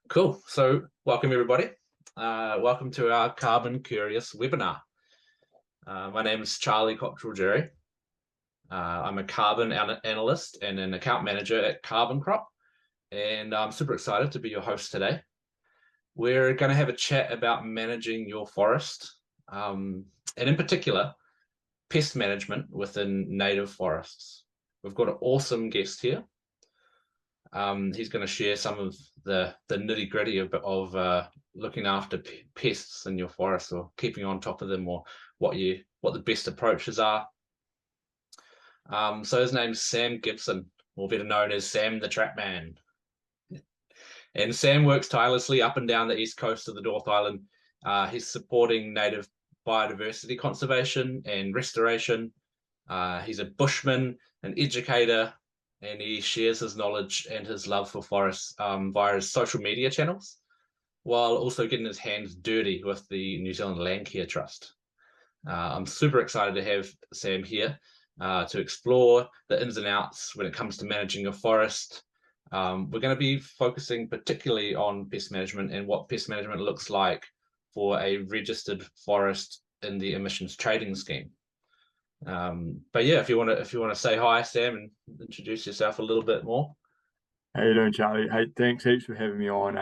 Cool. So welcome everybody. Welcome to our CarbonCurious webinar. My name is Charlie Cottrell-Jury. I'm a carbon analyst and an account manager at CarbonCrop, and I'm super excited to be your host today. We're going to have a chat about managing your forest, and in particular, pest management within native forests. We've got an awesome guest here. He's going to share some of the nitty gritty of looking after pests in your forest, or keeping on top of them, or what the best approaches are. So his name's Sam Gibson, or better known as SamTheTrapMan. And Sam works tirelessly up and down the east coast of the North Island. He's supporting native biodiversity conservation and restoration. He's a bushman, an educator, and he shares his knowledge and his love for forests via his social media channels, while also getting his hands dirty with the New Zealand Landcare Trust. I'm super excited to have Sam here to explore the ins and outs when it comes to managing a forest. We're going to be focusing particularly on pest management and what pest management looks like for a registered forest in the emissions trading scheme. But yeah, if you want to say hi, Sam, and introduce yourself a little bit more. How you doing, Charlie? Hey, thanks heaps for having me on,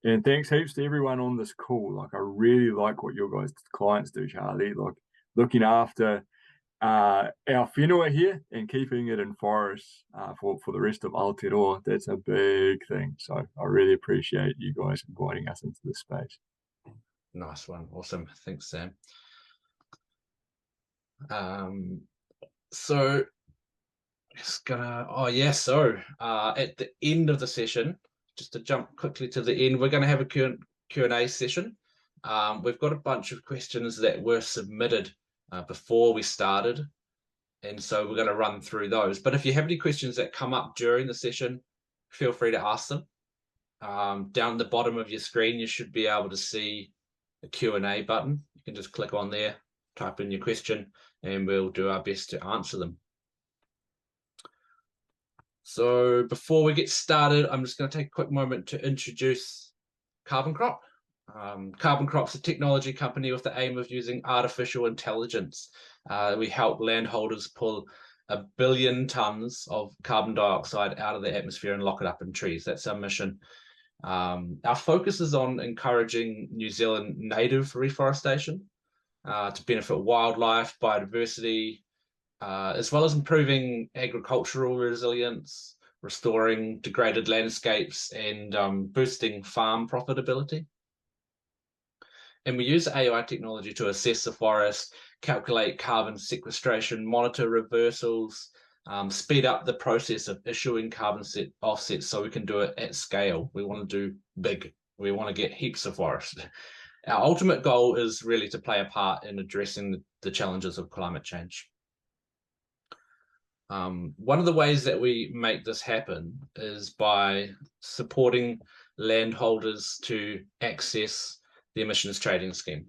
and thanks heaps to everyone on this call. Like, I really like what your guys' clients do, Charlie. Like, looking after our whenua here and keeping it in forests for the rest of Aotearoa. That's a big thing. So I really appreciate you guys inviting us into this space. Nice one, awesome. Thanks, Sam. So just gonna at the end of the session, just to jump quickly to the end, we're going to have a Q&A session. We've got a bunch of questions that were submitted before we started, and so we're going to run through those. But if you have any questions that come up during the session, feel free to ask them. Down the bottom of your screen, you should be able to see a Q&A button. You can just click on there, type in your question, and we'll do our best to answer them. So before we get started, I'm just going to take a quick moment to introduce CarbonCrop. CarbonCrop's a technology company with the aim of using artificial intelligence. We help landholders pull 1 billion tons of carbon dioxide out of the atmosphere and lock it up in trees. That's our mission. Our focus is on encouraging New Zealand native reforestation to benefit wildlife, biodiversity, as well as improving agricultural resilience, restoring degraded landscapes, and boosting farm profitability. And we use AI technology to assess the forest, calculate carbon sequestration, monitor reversals, speed up the process of issuing carbon offsets so we can do it at scale. We want to do big. We want to get heaps of forest. Our ultimate goal is really to play a part in addressing the challenges of climate change. One of the ways that we make this happen is by supporting landholders to access the emissions trading scheme,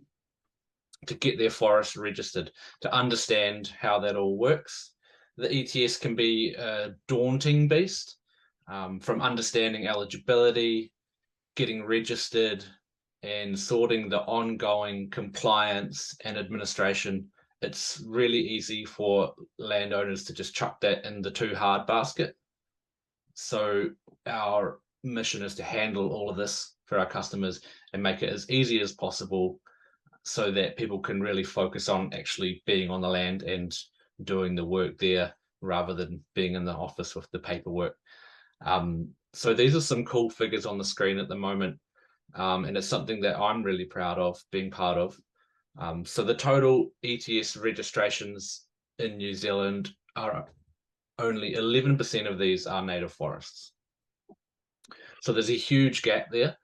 to get their forests registered, to understand how that all works. The ETS can be a daunting beast, from understanding eligibility, getting registered, and sorting the ongoing compliance and administration. It's really easy for landowners to just chuck that in the too hard basket. So our mission is to handle all of this for our customers and make it as easy as possible so that people can really focus on actually being on the land and doing the work there rather than being in the office with the paperwork. So these are some cool figures on the screen at the moment, and it's something that I'm really proud of being part of. So the total ETS registrations in New Zealand are only 11% of these are native forests. So there's a huge gap there.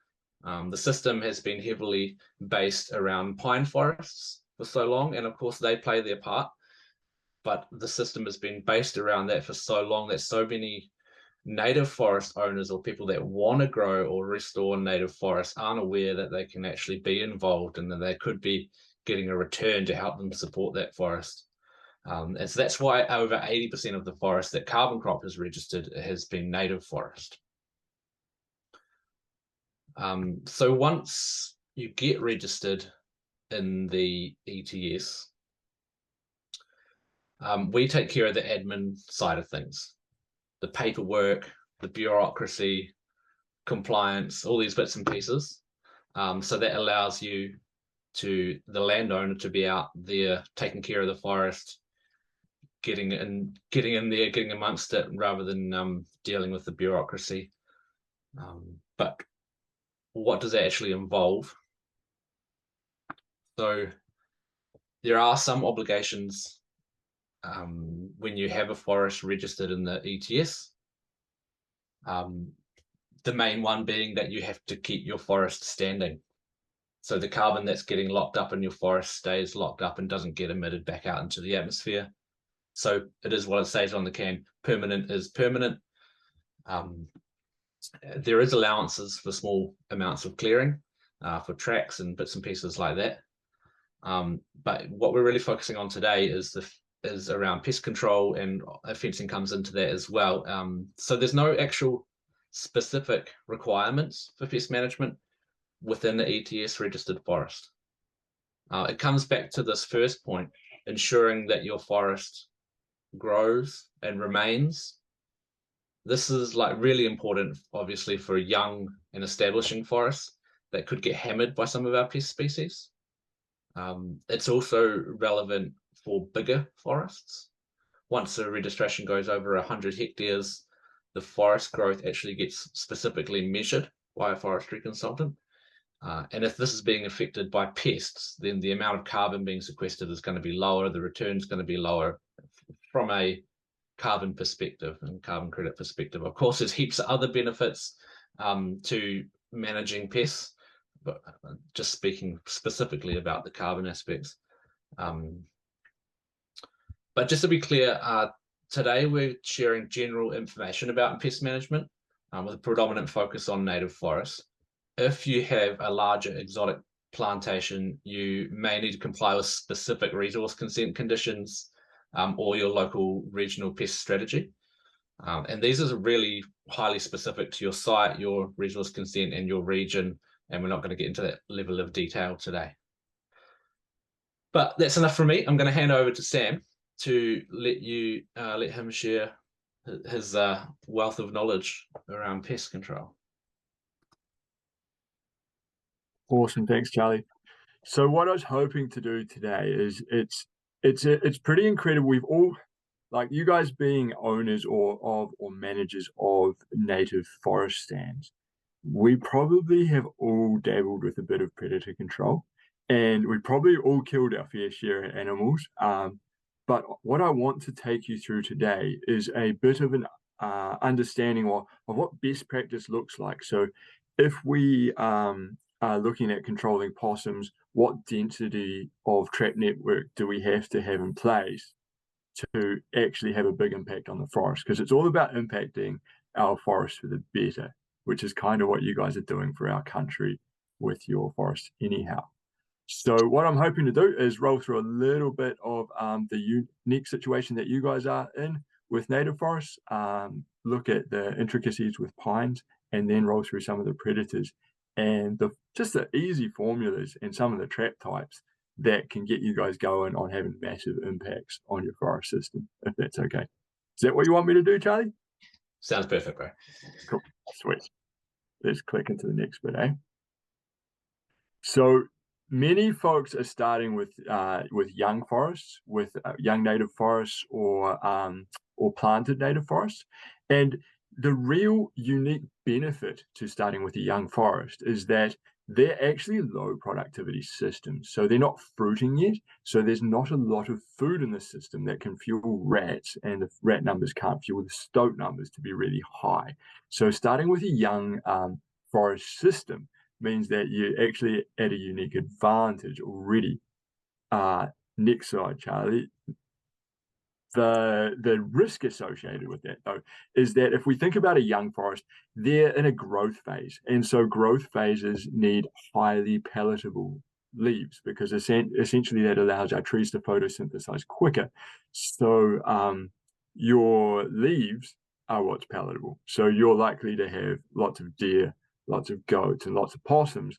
The system has been heavily based around pine forests for so long, and of course they play their part, but the system has been based around that for so long that so many native forest owners or people that want to grow or restore native forests aren't aware that they can actually be involved and that they could be getting a return to help them support that forest. And so that's why over 80% of the forest that CarbonCrop has registered has been native forest. So once you get registered in the ETS, we take care of the admin side of things, the paperwork, the bureaucracy, compliance, all these bits and pieces. So that allows you the landowner to be out there taking care of the forest, getting in there, getting amongst it, rather than dealing with the bureaucracy. But what does that actually involve? So there are some obligations when you have a forest registered in the ETS. The main one being that you have to keep your forest standing. So the carbon that's getting locked up in your forest stays locked up and doesn't get emitted back out into the atmosphere. So it is what it says on the can. Permanent is permanent. There is allowances for small amounts of clearing, for tracks and bits and pieces like that. But what we're really focusing on today is around pest control, and fencing comes into that as well. So there's no actual specific requirements for pest management within the ETS registered forest. It comes back to this first point, ensuring that your forest grows and remains. This is like really important, obviously, for young and establishing forests that could get hammered by some of our pest species. It's also relevant for bigger forests. Once the registration goes over 100 hectares, the forest growth actually gets specifically measured by a forestry consultant. And if this is being affected by pests, then the amount of carbon being sequestered is going to be lower, the return is going to be lower from a carbon perspective and carbon credit perspective. Of course, there's heaps of other benefits to managing pests, but just speaking specifically about the carbon aspects. But just to be clear, today we're sharing general information about pest management with a predominant focus on native forests. If you have a larger exotic plantation, you may need to comply with specific resource consent conditions or your local regional pest strategy. And these are really highly specific to your site, your resource consent, and your region. And we're not going to get into that level of detail today. But that's enough from me. I'm going to hand over to Sam to let him share his wealth of knowledge around pest control. Awesome, thanks, Charlie. So what I was hoping to do today is it's pretty incredible. We've all, like you guys being owners or managers of native forest stands, we probably have all dabbled with a bit of predator control, and we probably all killed our fair share of animals. But what I want to take you through today is a bit of an understanding of what best practice looks like. So if we are looking at controlling possums, what density of trap network do we have to have in place to actually have a big impact on the forest? Because it's all about impacting our forest for the better, which is kind of what you guys are doing for our country with your forest anyhow. So what I'm hoping to do is roll through a little bit of the unique situation that you guys are in with native forests, look at the intricacies with pines, and then roll through some of the predators and just the easy formulas and some of the trap types that can get you guys going on having massive impacts on your forest system, if that's okay. Is that what you want me to do, Charlie? Sounds perfect, bro. Cool, sweet. Let's click into the next bit, eh? So many folks are starting with young forests, with young native forests or planted native forests, and the real unique benefit to starting with a young forest is that they're actually low productivity systems. So they're not fruiting yet. So there's not a lot of food in the system that can fuel rats, and the rat numbers can't fuel the stoat numbers to be really high. So starting with a young forest system means that you're actually at a unique advantage already. Next slide, Charlie. The risk associated with that, though, is that if we think about a young forest, they're in a growth phase. And so growth phases need highly palatable leaves, because essentially that allows our trees to photosynthesize quicker. So your leaves are what's palatable. So you're likely to have lots of deer, lots of goats and lots of possums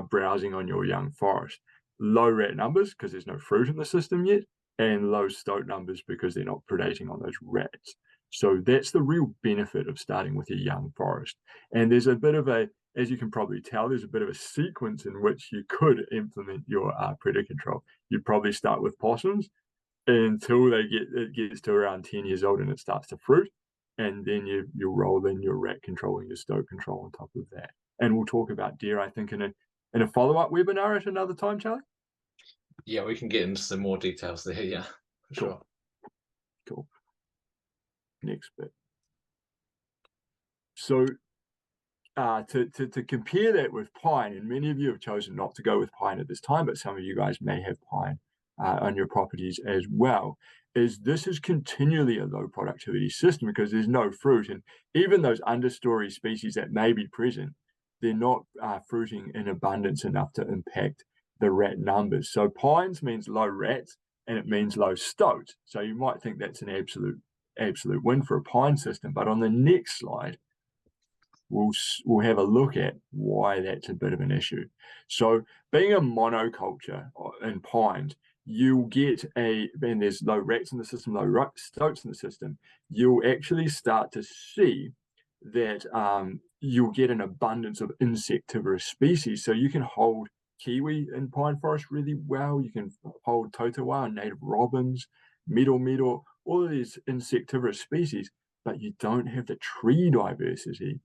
browsing on your young forest. Low rat numbers because there's no fruit in the system yet, and low stoat numbers because they're not predating on those rats. So that's the real benefit of starting with a young forest. And there's a bit of a, as you can probably tell, there's a bit of a sequence in which you could implement your predator control. You'd probably start with possums until it gets to around 10 years old and it starts to fruit. And then you'll roll in your rat control and your stoat control on top of that. And we'll talk about deer, I think, in a follow-up webinar at another time, Charlie. Yeah, we can get into some more details there. Yeah, for sure. Cool. Next bit. So to compare that with pine, and many of you have chosen not to go with pine at this time, but some of you guys may have pine on your properties as well, is this is continually a low productivity system because there's no fruit. And even those understory species that may be present, they're not fruiting in abundance enough to impact the rat numbers. So pines means low rats and it means low stoat. So you might think that's an absolute win for a pine system. But on the next slide, we'll have a look at why that's a bit of an issue. So being a monoculture in pines, you'll get and there's low rats in the system, low stoats in the system, you'll actually start to see that you'll get an abundance of insectivorous species. So you can hold kiwi in pine forest really well. You can hold totowa, native robins, meadow, all of these insectivorous species, but you don't have the tree diversity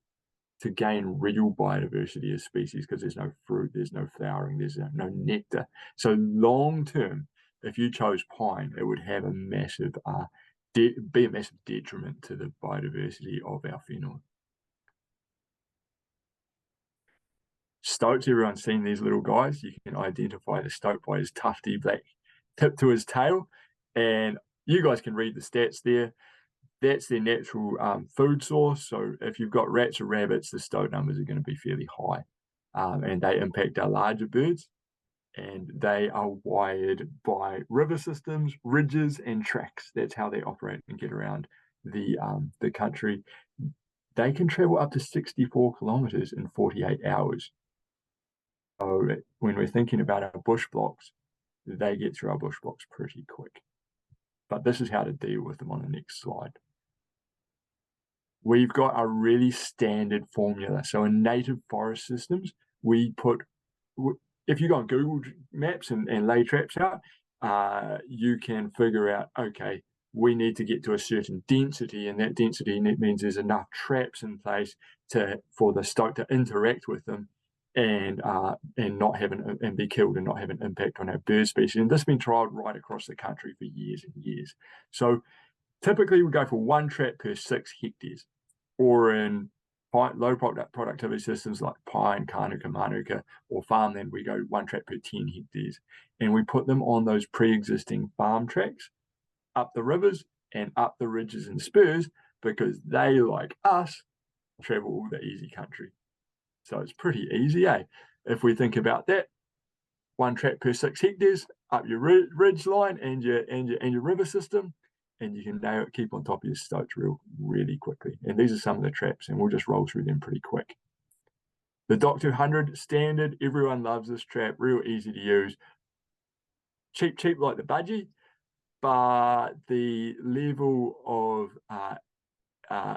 to gain real biodiversity of species because there's no fruit, there's no flowering, there's no nectar. So long term, if you chose pine, it would have a massive be a massive detriment to the biodiversity of our phenol. Stoats, everyone's seen these little guys. You can identify the stoat by his tufty black tip to his tail. And you guys can read the stats there. That's their natural food source. So if you've got rats or rabbits, the stoat numbers are going to be fairly high. And they impact our larger birds. And they are wired by river systems, ridges, and tracks. That's how they operate and get around the country. They can travel up to 64 kilometers in 48 hours. So when we're thinking about our bush blocks, they get through our bush blocks pretty quick. But this is how to deal with them on the next slide. We've got a really standard formula. So in native forest systems, we put, if you go on Google Maps and lay traps out, you can figure out, okay, we need to get to a certain density, and that density means there's enough traps in place for the stoat to interact with them and not have and be killed and not have an impact on our bird species. And this has been trialed right across the country for years and years. So typically we go for 1 trap per 6 hectares, or in low productivity systems like pine, Kānuka, Mānuka, or farmland, we go 1 trap per 10 hectares. And we put them on those pre-existing farm tracks up the rivers and up the ridges and spurs because they, like us, travel all the easy country. So it's pretty easy, eh? If we think about that, 1 trap per 6 hectares up your ridge line and your river system, and you can keep on top of your stoats really quickly. And these are some of the traps, and we'll just roll through them pretty quick. The Doc 200 standard, everyone loves this trap, real easy to use. Cheap like the budgie, but the level of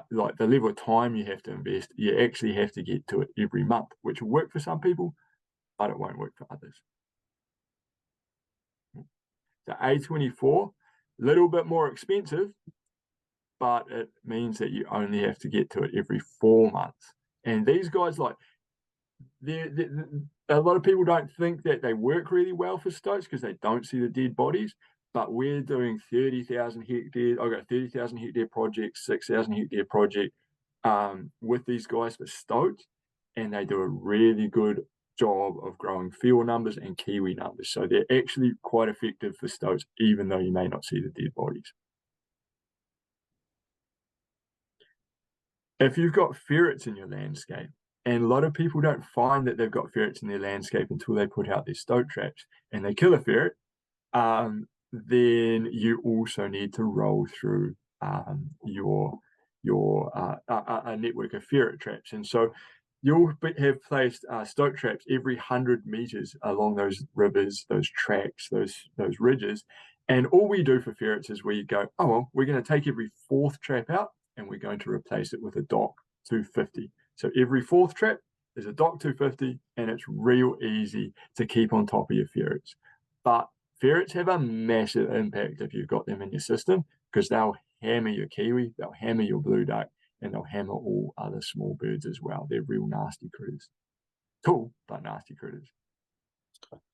the level of time you have to invest, you actually have to get to it every month, which will work for some people, but it won't work for others. The A24, a little bit more expensive, but it means that you only have to get to it every 4 months. And these guys, like, a lot of people don't think that they work really well for stoats because they don't see the dead bodies. But we're doing 30,000 hectares. I've got a 30,000 hectare project, 6,000 hectare project with these guys for stoats, and they do a really good job of growing field numbers and kiwi numbers. So they're actually quite effective for stoats, even though you may not see the dead bodies. If you've got ferrets in your landscape, and a lot of people don't find that they've got ferrets in their landscape until they put out their stoat traps and they kill a ferret, then you also need to roll through a network of ferret traps. And so have placed stoke traps every 100 meters along those rivers, those tracks, those ridges. And all we do for ferrets is we go, oh, well, we're going to take every fourth trap out and we're going to replace it with a dock 250. So every fourth trap is a dock 250, and it's real easy to keep on top of your ferrets. But ferrets have a massive impact if you've got them in your system, because they'll hammer your kiwi, they'll hammer your blue duck, and they'll hammer all other small birds as well. They're real nasty critters. Cool, but nasty critters.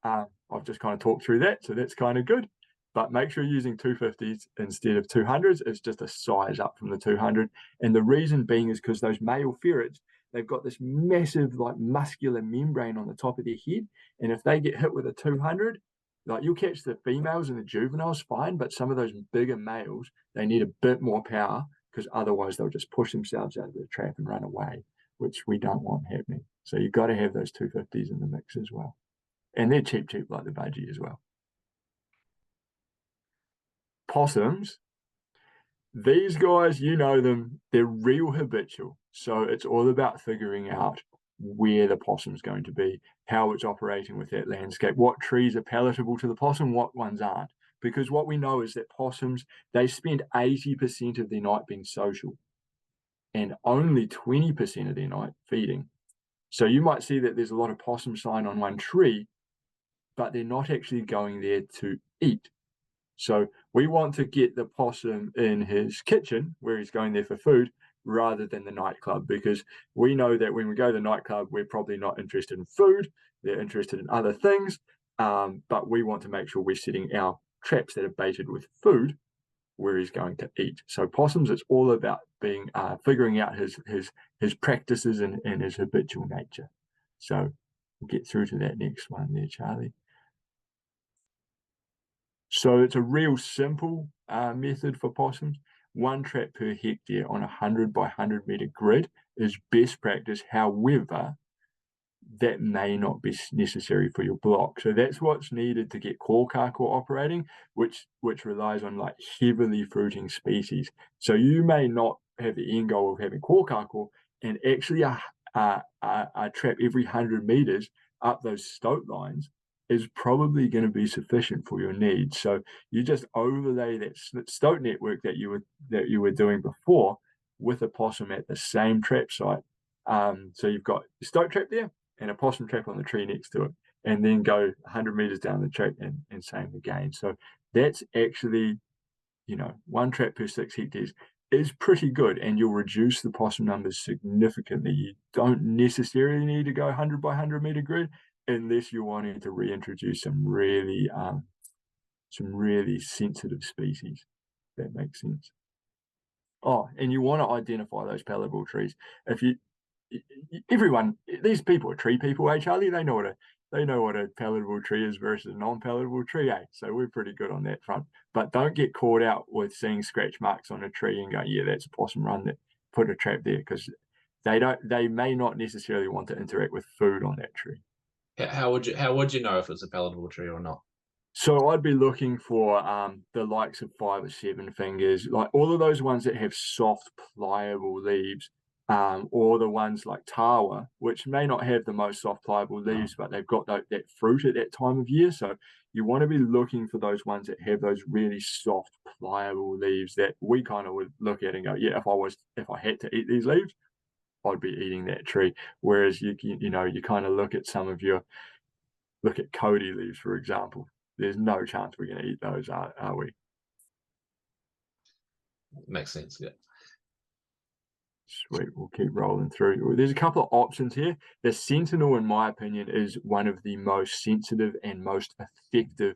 I've just kind of talked through that, so that's kind of good. But make sure you're using 250s instead of 200s. It's just a size up from the 200. And the reason being is because those male ferrets, they've got this massive, like, muscular membrane on the top of their head. And if they get hit with a 200, like, you'll catch the females and the juveniles fine, but some of those bigger males, they need a bit more power, because otherwise they'll just push themselves out of the trap and run away, which we don't want happening. So you've got to have those 250s in the mix as well. And they're cheap like the budgie as well. Possums, these guys, you know them, they're real habitual. So it's all about figuring out where the possum's going to be, how it's operating with that landscape, what trees are palatable to the possum, what ones aren't. Because what we know is that possums, they spend 80% of their night being social and only 20% of their night feeding. So you might see that there's a lot of possum sign on one tree, but they're not actually going there to eat. So we want to get the possum in his kitchen, where he's going there for food, rather than the nightclub, because we know that when we go to the nightclub, we're probably not interested in food. They're interested in other things, but we want to make sure we're setting our traps that are baited with food where he's going to eat. So possums, it's all about being figuring out his practices and his habitual nature. So we'll get through to that next one there, Charlie. So it's a real simple method for possums. One trap per hectare on a 100 by 100 meter grid is best practice. However, that may not be necessary for your block. So that's what's needed to get kōkako operating, which relies on like heavily fruiting species. So you may not have the end goal of having kōkako, and actually a trap every 100 meters up those stoat lines is probably going to be sufficient for your needs. So you just overlay that stoat network that you were doing before with a possum at the same trap site. So you've got a stoat trap there and a possum trap on the tree next to it, and then go 100 meters down the track and same again. So that's actually, one trap per 6 hectares is pretty good, and you'll reduce the possum numbers significantly. You don't necessarily need to go 100 by 100 meter grid unless you're wanting to reintroduce some really sensitive species. That makes sense. Oh, and you want to identify those palatable trees. These people are tree people, Charlie? They know what a palatable tree is versus a non-palatable tree, So we're pretty good on that front. But don't get caught out with seeing scratch marks on a tree and go, yeah, that's a possum run, that put a trap there, because they may not necessarily want to interact with food on that tree. How would you know if it's a palatable tree or not? So I'd be looking for the likes of 5 or 7 fingers, like all of those ones that have soft, pliable leaves, or the ones like tawa, which may not have the most soft, pliable leaves, but they've got that fruit at that time of year. So you want to be looking for those ones that have those really soft, pliable leaves that we kind of would look at and go, yeah, if I had to eat these leaves, I'd be eating that tree. Whereas you kind of look at Cody leaves, for example. There's no chance we're going to eat those, are we? Makes sense, yeah. Sweet, we'll keep rolling through. There's a couple of options here. The Sentinel, in my opinion, is one of the most sensitive and most effective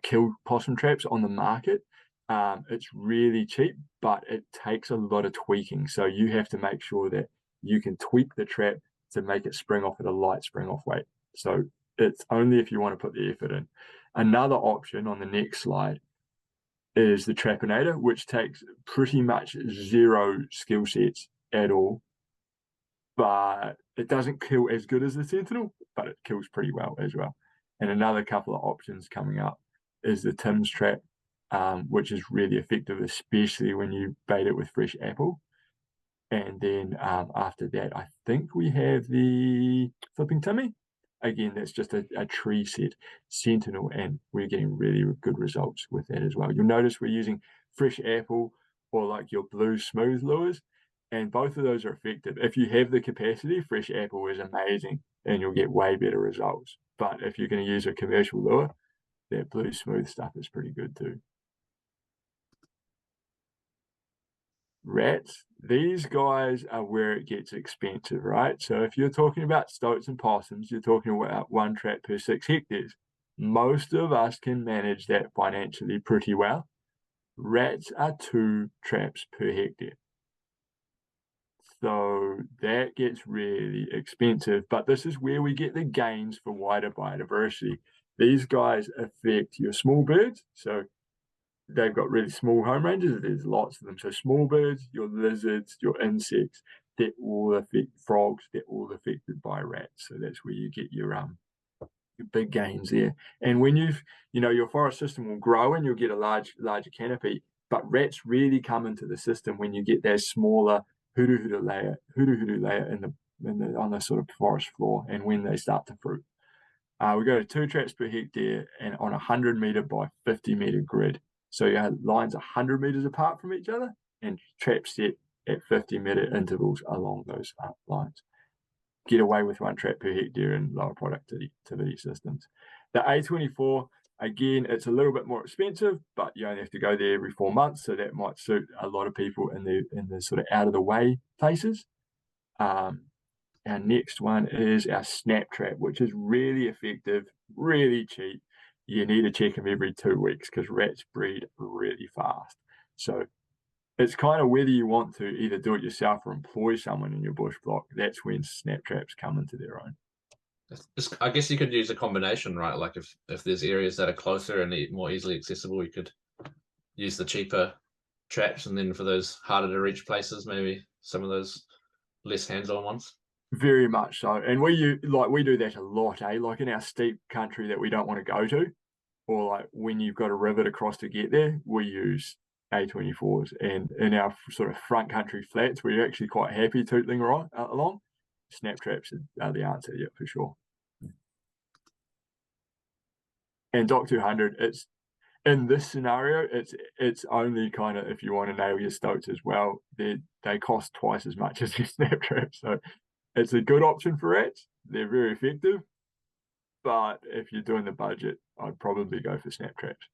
killed possum traps on the market. It's really cheap, but it takes a lot of tweaking. So you have to make sure that you can tweak the trap to make it spring off at a light spring off weight. So it's only if you want to put the effort in. Another option on the next slide is the Trapinator, which takes pretty much 0 skill sets at all, but it doesn't kill as good as the Sentinel, but it kills pretty well as well. And another couple of options coming up is the Tim's trap, which is really effective, especially when you bait it with fresh apple. And then after that, I think we have the Flipping Timmy. Again, that's just a tree set sentinel, and we're getting really good results with that as well. You'll notice we're using fresh apple or like your blue smooth lures, and both of those are effective. If you have the capacity, fresh apple is amazing and you'll get way better results. But if you're going to use a commercial lure, that blue smooth stuff is pretty good too. Rats, these guys are where it gets expensive, right? So if you're talking about stoats and possums, you're talking about 1 trap per 6 hectares. Most of us can manage that financially pretty well. Rats are 2 traps per hectare. So that gets really expensive, but this is where we get the gains for wider biodiversity. These guys affect your small birds, so they've got really small home ranges. There's lots of them. So small birds, your lizards, your insects, they're all affected. Frogs, they're all affected by rats. So that's where you get your big gains there. And when your forest system will grow and you'll get a larger canopy. But rats really come into the system when you get that smaller hoodoo layer on the sort of forest floor, and when they start to fruit. We go to 2 traps per hectare and on a 100-meter by 50-meter grid. So you have lines 100 meters apart from each other and traps set at 50-meter intervals along those lines. Get away with 1 trap per hectare and lower productivity systems. The A24, again, it's a little bit more expensive, but you only have to go there every 4 months, so that might suit a lot of people in the sort of out of the way places. Our next one is our snap trap, which is really effective, really cheap. You need to check them every 2 weeks because rats breed really fast. So it's kind of whether you want to either do it yourself or employ someone in your bush block. That's when snap traps come into their own. I guess you could use a combination, right? Like if there's areas that are closer and more easily accessible, you could use the cheaper traps, and then for those harder to reach places, maybe some of those less hands-on ones. Very much so. And we do that a lot, like in our steep country that we don't want to go to, or like when you've got a river to cross to get there, we use A24s. And in our sort of front country flats, we're actually quite happy tootling along. Snap traps are the answer, yeah, for sure. And Doc 200, it's in this scenario, it's only kind of if you want to nail your stoats as well, they cost twice as much as your snap traps. So it's a good option for rats. They're very effective. But if you're doing the budget, I'd probably go for snap traps.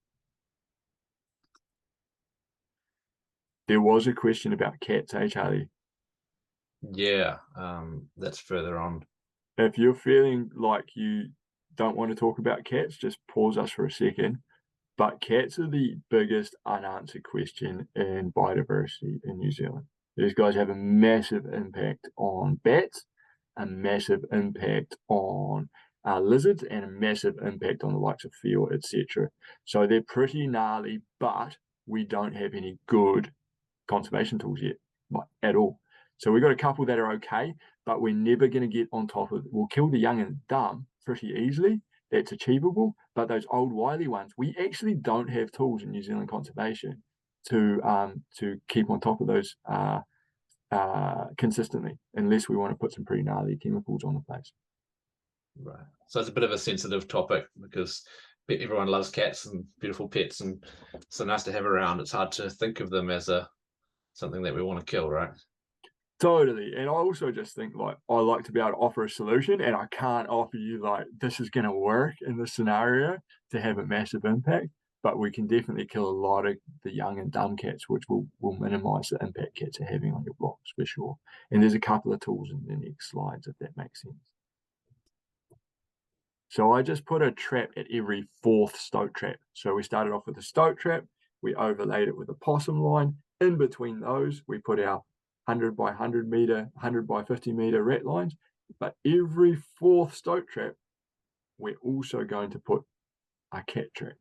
There was a question about cats, Charlie? Yeah, that's further on. If you're feeling like you don't want to talk about cats, just pause us for a second. But cats are the biggest unanswered question in biodiversity in New Zealand. These guys have a massive impact on bats, a massive impact on lizards, and a massive impact on the likes of seal, etc. So they're pretty gnarly, but we don't have any good conservation tools yet, like at all. So we've got a couple that are okay, but we're never going to get on top of it. We'll kill the young and dumb pretty easily. That's achievable, but those old wily ones, we actually don't have tools in New Zealand conservation to keep on top of those consistently, unless we want to put some pretty gnarly chemicals on the place. Right. So it's a bit of a sensitive topic because everyone loves cats and beautiful pets, and so nice to have around. It's hard to think of them as something that we want to kill, right? Totally. And I also just think like I like to be able to offer a solution, and I can't offer you like this is going to work in this scenario to have a massive impact, but we can definitely kill a lot of the young and dumb cats, which will minimize the impact cats are having on your blocks for sure. And there's a couple of tools in the next slides if that makes sense. So I just put a trap at every 4th stoat trap. So we started off with a stoat trap, we overlaid it with a possum line. In between those, we put our 100 by 100 meter, 100 by 50 meter rat lines. But every 4th stoat trap, we're also going to put a cat trap.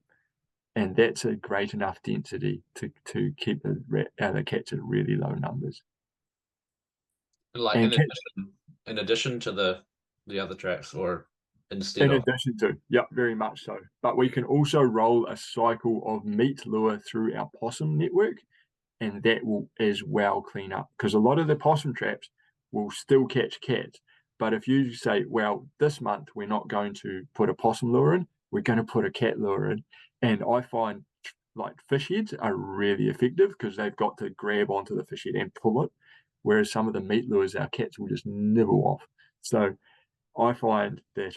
And that's a great enough density to keep the cats at really low numbers. Like in addition to the other traps, or instead in of? addition to, yeah, very much so. But we can also roll a cycle of meat lure through our possum network. and that will as well clean up, because a lot of the possum traps will still catch cats. But if you say, well, this month we're not going to put a possum lure in, we're going to put a cat lure in, and I find like fish heads are really effective because they've got to grab onto the fish head and pull it, whereas some of the meat lures, our cats will just nibble off. So I find that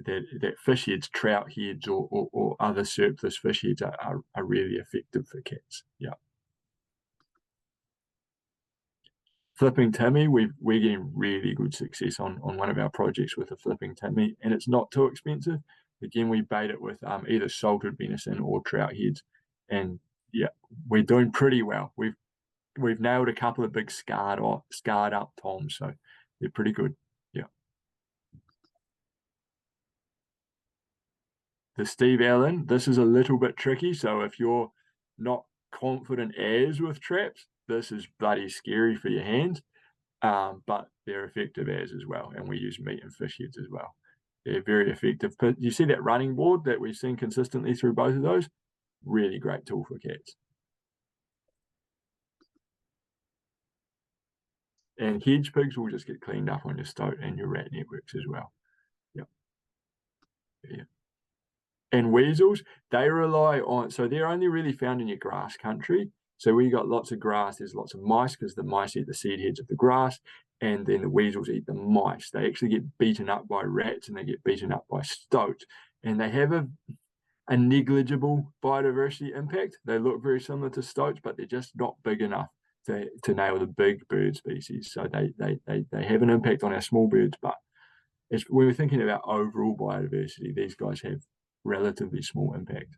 that fish heads, trout heads, or other surplus fish heads are really effective for cats. Yeah. Flipping Timmy, we're getting really good success on one of our projects with a flipping Timmy, and it's not too expensive. Again, we bait it with either salted venison or trout heads, and yeah, we're doing pretty well. We've nailed a couple of big scarred up toms, so they're pretty good. Yeah. The Steve Allen, this is a little bit tricky, so if you're not confident as with traps, this is bloody scary for your hands. But they're effective as well, and we use meat and fish heads as well. They're very effective. But you see that running board that we've seen consistently through both of those? Really great tool for cats. And hedge pigs will just get cleaned up on your stoat and your rat networks as well. Yep. Yeah. And weasels, they rely on, so they're only really found in your grass country. So where you got lots of grass, there's lots of mice, because the mice eat the seed heads of the grass, and then the weasels eat the mice. They actually get beaten up by rats, and they get beaten up by stoats, and they have a negligible biodiversity impact. They look very similar to stoats, but they're just not big enough to nail the big bird species. So they have an impact on our small birds, but when we're thinking about overall biodiversity, these guys have relatively small impact.